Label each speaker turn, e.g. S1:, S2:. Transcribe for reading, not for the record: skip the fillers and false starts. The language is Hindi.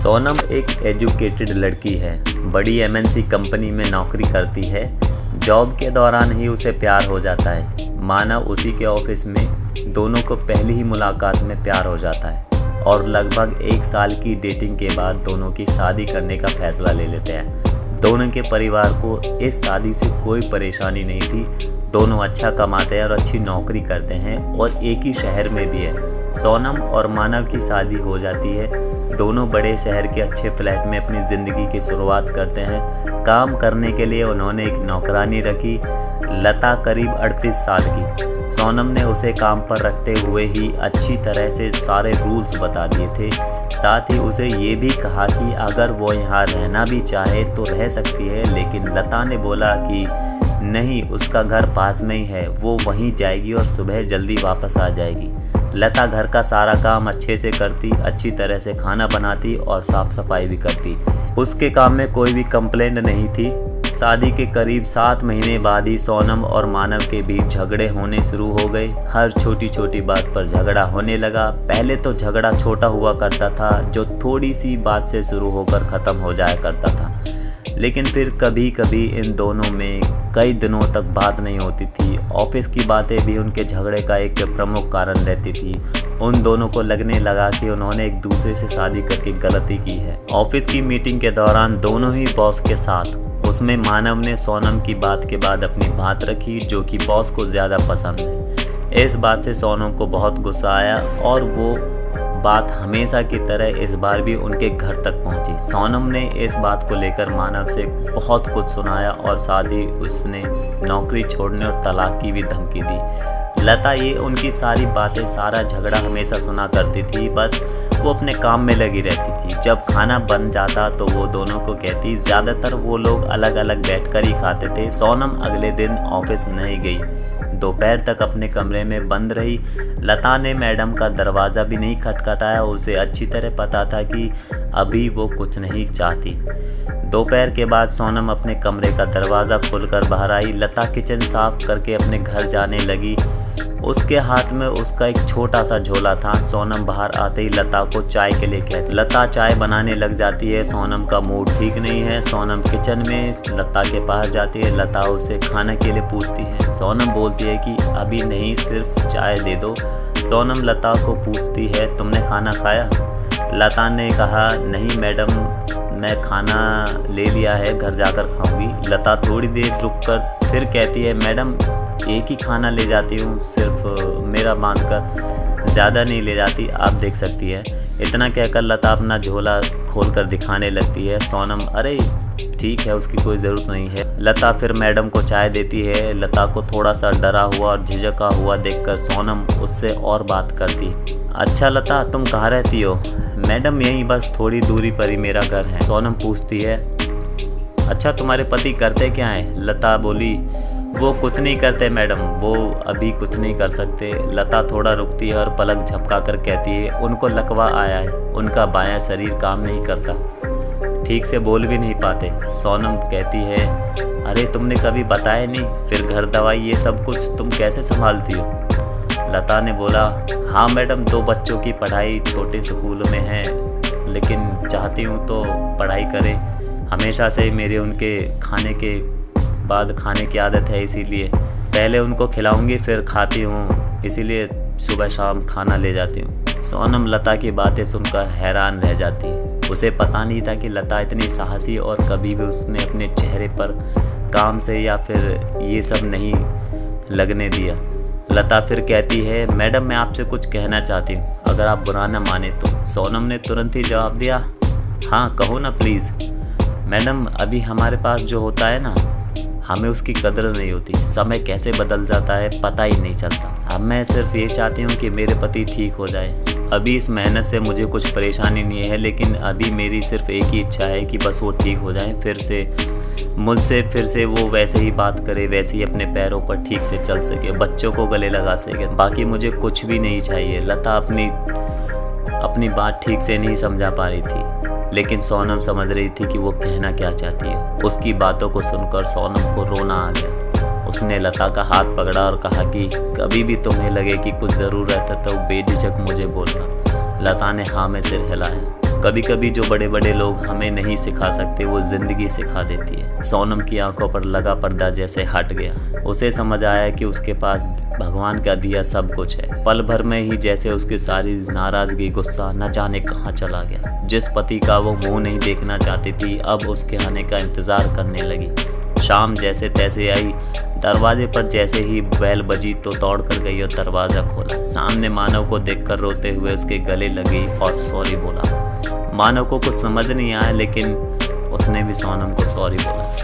S1: सोनम एक एजुकेटेड लड़की है, बड़ी एमएनसी कंपनी में नौकरी करती है। जॉब के दौरान ही उसे प्यार हो जाता है। मानव उसी के ऑफिस में दोनों को पहली ही मुलाकात में प्यार हो जाता है और लगभग 1 साल की डेटिंग के बाद दोनों की शादी करने का फैसला ले लेते हैं। दोनों के परिवार को इस शादी से कोई परेशानी नहीं थी। दोनों अच्छा कमाते हैं और अच्छी नौकरी करते हैं और एक ही शहर में भी है। सोनम और मानव की शादी हो जाती है। दोनों बड़े शहर के अच्छे फ्लैट में अपनी ज़िंदगी की शुरुआत करते हैं। काम करने के लिए उन्होंने एक नौकरानी रखी, लता करीब 38 साल की। सोनम ने उसे काम पर रखते हुए ही अच्छी तरह से सारे रूल्स बता दिए थे। साथ ही उसे ये भी कहा कि अगर वो यहाँ रहना भी चाहे तो रह सकती है, लेकिन लता ने बोला कि नहीं, उसका घर पास में ही है, वो वहीं जाएगी और सुबह जल्दी वापस आ जाएगी। लता घर का सारा काम अच्छे से करती, अच्छी तरह से खाना बनाती और साफ सफाई भी करती। उसके काम में कोई भी कंप्लेंट नहीं थी। शादी के करीब 7 महीने बाद ही सोनम और मानव के बीच झगड़े होने शुरू हो गए। हर छोटी छोटी बात पर झगड़ा होने लगा। पहले तो झगड़ा छोटा हुआ करता था, जो थोड़ी सी बात से शुरू होकर ख़त्म हो जाया करता था, लेकिन फिर कभी कभी इन दोनों में कई दिनों तक बात नहीं होती थी। ऑफिस की बातें भी उनके झगड़े का एक प्रमुख कारण रहती थी। उन दोनों को लगने लगा कि उन्होंने एक दूसरे से शादी करके गलती की है। ऑफिस की मीटिंग के दौरान दोनों ही बॉस के साथ, उसमें मानव ने सोनम की बात के बाद अपनी बात रखी, जो कि बॉस को ज़्यादा पसंद है। इस बात से सोनम को बहुत गुस्सा आया और वो बात हमेशा की तरह इस बार भी उनके घर तक पहुंची। सोनम ने इस बात को लेकर मानव से बहुत कुछ सुनाया और साथ ही उसने नौकरी छोड़ने और तलाक की भी धमकी दी। लता ये उनकी सारी बातें, सारा झगड़ा हमेशा सुना करती थी। बस वो अपने काम में लगी रहती थी। जब खाना बन जाता तो वो दोनों को कहती। ज़्यादातर वो लोग अलग अलग बैठकर ही खाते थे। सोनम अगले दिन ऑफिस नहीं गई, दोपहर तक अपने कमरे में बंद रही। लता ने मैडम का दरवाज़ा भी नहीं खटखटाया। उसे अच्छी तरह पता था कि अभी वो कुछ नहीं चाहती। दोपहर के बाद सोनम अपने कमरे का दरवाज़ा खोलकर बाहर आई। लता किचन साफ करके अपने घर जाने लगी। उसके हाथ में उसका एक छोटा सा झोला था। सोनम बाहर आते ही लता को चाय के लिए कहती। लता चाय बनाने लग जाती है। सोनम का मूड ठीक नहीं है। सोनम किचन में लता के पास जाती है। लता उसे खाने के लिए पूछती है। सोनम बोलती है कि अभी नहीं, सिर्फ चाय दे दो। सोनम लता को पूछती है, तुमने खाना खाया? लता ने कहा, नहीं मैडम, मैं खाना ले लिया है, घर जाकर खाऊंगी। लता थोड़ी देर रुककर फिर कहती है, मैडम एक ही खाना ले जाती हूँ, सिर्फ मेरा बांध कर, ज़्यादा नहीं ले जाती, आप देख सकती है। इतना कहकर लता अपना झोला खोलकर दिखाने लगती है। सोनम, अरे ठीक है, उसकी कोई ज़रूरत नहीं है। लता फिर मैडम को चाय देती है। लता को थोड़ा सा डरा हुआ और झिझका हुआ देखकर सोनम उससे और बात करती। अच्छा लता, तुम कहाँ रहती हो? मैडम यहीं, बस थोड़ी दूरी पर ही मेरा घर है। सोनम पूछती है, अच्छा तुम्हारे पति करते क्या हैं? लता बोली, वो कुछ नहीं करते मैडम, वो अभी कुछ नहीं कर सकते। लता थोड़ा रुकती है और पलक झपका कर कहती है, उनको लकवा आया है, उनका बायां शरीर काम नहीं करता, ठीक से बोल भी नहीं पाते। सोनम कहती है, अरे तुमने कभी बताया नहीं, फिर घर दवाई ये सब कुछ तुम कैसे संभालती हो? लता ने बोला, हाँ मैडम, 2 बच्चों की पढ़ाई छोटे स्कूल में है, लेकिन चाहती हूँ तो पढ़ाई करें। हमेशा से मेरे उनके खाने के बाद खाने की आदत है, इसीलिए पहले उनको खिलाऊंगी फिर खाती हूँ, इसीलिए सुबह शाम खाना ले जाती हूँ। सोनम लता की बातें सुनकर हैरान रह जाती है। उसे पता नहीं था कि लता इतनी साहसी, और कभी भी उसने अपने चेहरे पर काम से या फिर ये सब नहीं लगने दिया। लता फिर कहती है, मैडम मैं आपसे कुछ कहना चाहती हूँ, अगर आप बुरा ना माने तो। सोनम ने तुरंत ही जवाब दिया, हाँ कहो ना प्लीज़। मैडम अभी हमारे पास जो होता है ना, हमें उसकी कदर नहीं होती। समय कैसे बदल जाता है पता ही नहीं चलता। अब मैं सिर्फ ये चाहती हूँ कि मेरे पति ठीक हो जाए। अभी इस मेहनत से मुझे कुछ परेशानी नहीं है, लेकिन अभी मेरी सिर्फ एक ही इच्छा है कि बस वो ठीक हो जाए, मुझसे फिर से वो वैसे ही बात करे, वैसे ही अपने पैरों पर ठीक से चल सके, बच्चों को गले लगा सके। बाकी मुझे कुछ भी नहीं चाहिए। लता अपनी बात ठीक से नहीं समझा पा रही थी, लेकिन सोनम समझ रही थी कि वो कहना क्या चाहती है। उसकी बातों को सुनकर सोनम को रोना आ गया। उसने लता का हाथ पकड़ा और कहा कि कभी भी तुम्हें लगे कि कुछ ज़रूरत है तो बेझिझक मुझे बोलना। लता ने हाँ में सिर हिलाया। कभी कभी जो बड़े बड़े लोग हमें नहीं सिखा सकते वो जिंदगी सिखा देती है। सोनम की आंखों पर लगा पर्दा जैसे हट गया। उसे समझ आया कि उसके पास भगवान का दिया सब कुछ है। पल भर में ही जैसे उसकी सारी नाराजगी, गुस्सा न जाने कहाँ चला गया। जिस पति का वो मुंह नहीं देखना चाहती थी, अब उसके आने का इंतजार करने लगी। शाम जैसे तैसे आई। दरवाजे पर जैसे ही बेल बजी तो दौड़ कर गई और दरवाज़ा खोला। सामने मानव को देखकर रोते हुए उसके गले लगी और सॉरी बोला। मानव को कुछ समझ नहीं आया, लेकिन उसने भी सोनम को सॉरी बोला।